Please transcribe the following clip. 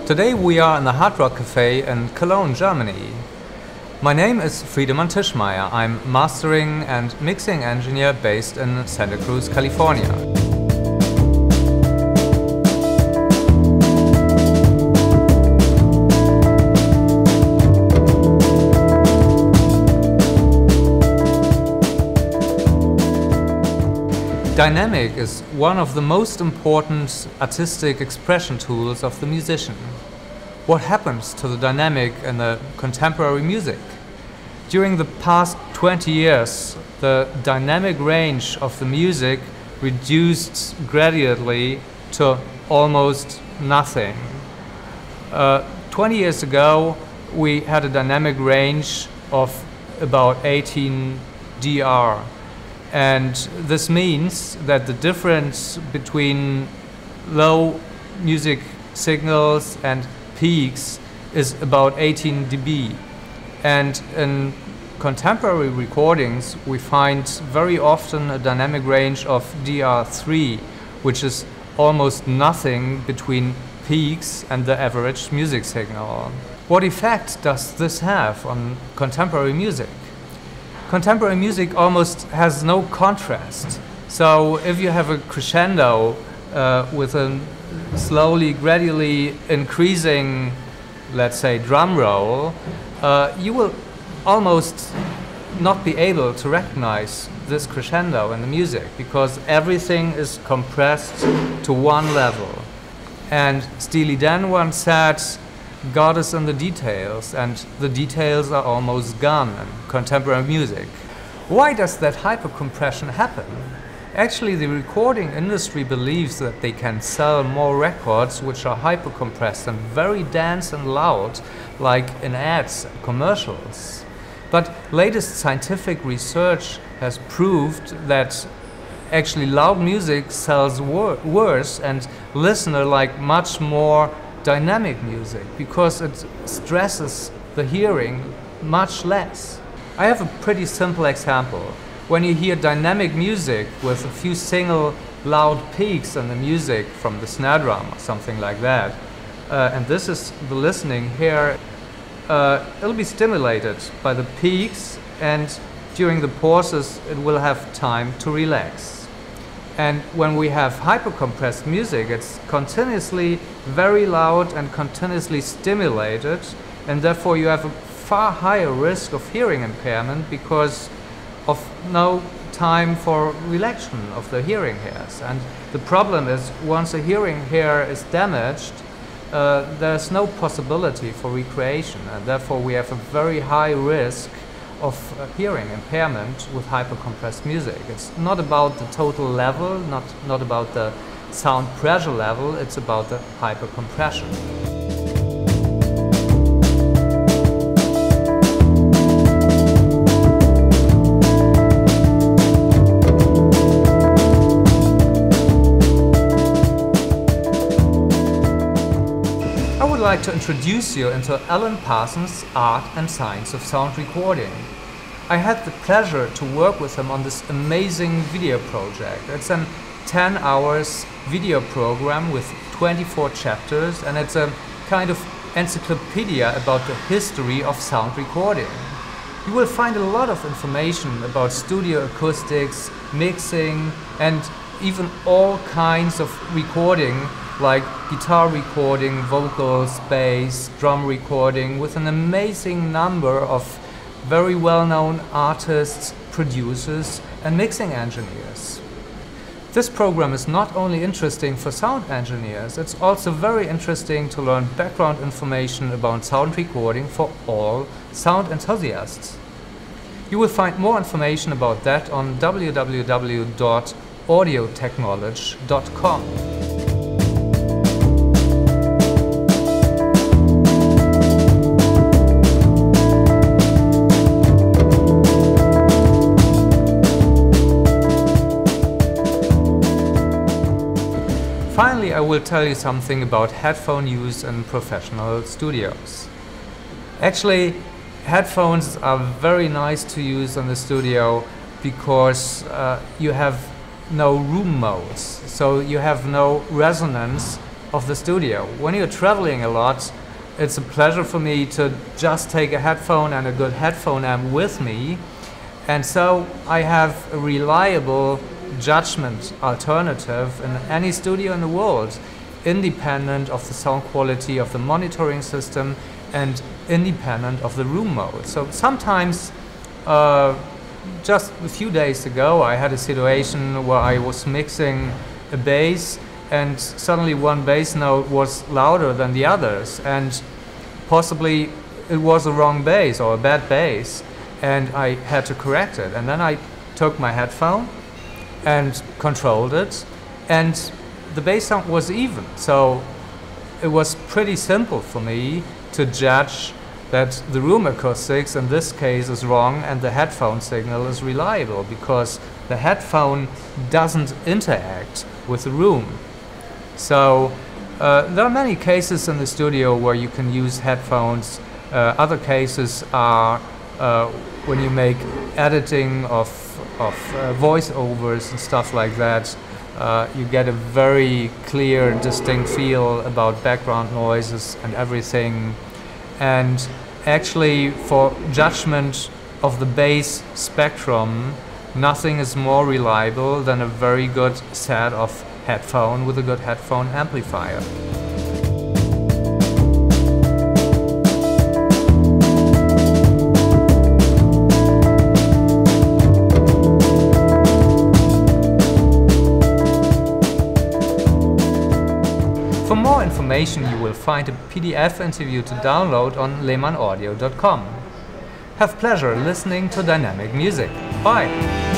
Today we are in the Hard Rock Cafe in Cologne, Germany. My name is Friedemann Tischmeier. I'm mastering and mixing engineer based in Santa Cruz, California. Dynamic is one of the most important artistic expression tools of the musician. What happens to the dynamic in the contemporary music? During the past 20 years, the dynamic range of the music reduced gradually to almost nothing. 20 years ago, we had a dynamic range of about 18 dr. And this means that the difference between low music signals and peaks is about 18 dB. And in contemporary recordings, we find very often a dynamic range of DR3, which is almost nothing between peaks and the average music signal. What effect does this have on contemporary music? Contemporary music almost has no contrast. So if you have a crescendo with a slowly, gradually increasing, let's say, drum roll, you will almost not be able to recognize this crescendo in the music because everything is compressed to one level. And Steely Dan once said, God is in the details, and the details are almost gone in contemporary music. Why does that hypercompression happen? Actually, the recording industry believes that they can sell more records which are hypercompressed and very dense and loud, like in ads and commercials. But latest scientific research has proved that actually loud music sells worse and listeners like much more dynamic music because it stresses the hearing much less. I have a pretty simple example. When you hear dynamic music with a few single loud peaks in the music from the snare drum or something like that, and this is the listening here, it'll be stimulated by the peaks, and during the pauses it will have time to relax. And when we have hypercompressed music, it's continuously very loud and continuously stimulated, and therefore you have a far higher risk of hearing impairment because of no time for relaxation of the hearing hairs. And the problem is, once a hearing hair is damaged, there's no possibility for recreation, and therefore we have a very high risk of hearing impairment with hypercompressed music. It's not about the total level, not about the sound pressure level, it's about the hypercompression. I would like to introduce you into Alan Parsons' Art and Science of Sound Recording. I had the pleasure to work with him on this amazing video project. It's a 10 hours video program with 24 chapters, and it's a kind of encyclopedia about the history of sound recording. You will find a lot of information about studio acoustics, mixing, and even all kinds of recording like guitar recording, vocals, bass, drum recording, with an amazing number of very well-known artists, producers and mixing engineers. This program is not only interesting for sound engineers, it's also very interesting to learn background information about sound recording for all sound enthusiasts. You will find more information about that on www.audiotechknowledge.com. Finally, I will tell you something about headphone use in professional studios. Actually, headphones are very nice to use in the studio because you have no room modes, so you have no resonance of the studio. When you're traveling a lot, it's a pleasure for me to just take a headphone and a good headphone amp with me, and so I have a reliable judgment alternative in any studio in the world, independent of the sound quality of the monitoring system and independent of the room mode. So sometimes, just a few days ago, I had a situation where I was mixing a bass and suddenly one bass note was louder than the others, and possibly it was a wrong bass or a bad bass, and I had to correct it. And then I took my headphone and controlled it, and the bass sound was even. So it was pretty simple for me to judge that the room acoustics in this case is wrong and the headphone signal is reliable, because the headphone doesn't interact with the room. So there are many cases in the studio where you can use headphones. Other cases are when you make editing of voiceovers and stuff like that. You get a very clear, distinct feel about background noises and everything. And actually, for judgment of the bass spectrum, nothing is more reliable than a very good set of headphone with a good headphone amplifier. For more information, you will find a PDF interview to download on lehmannaudio.com. Have pleasure listening to dynamic music. Bye!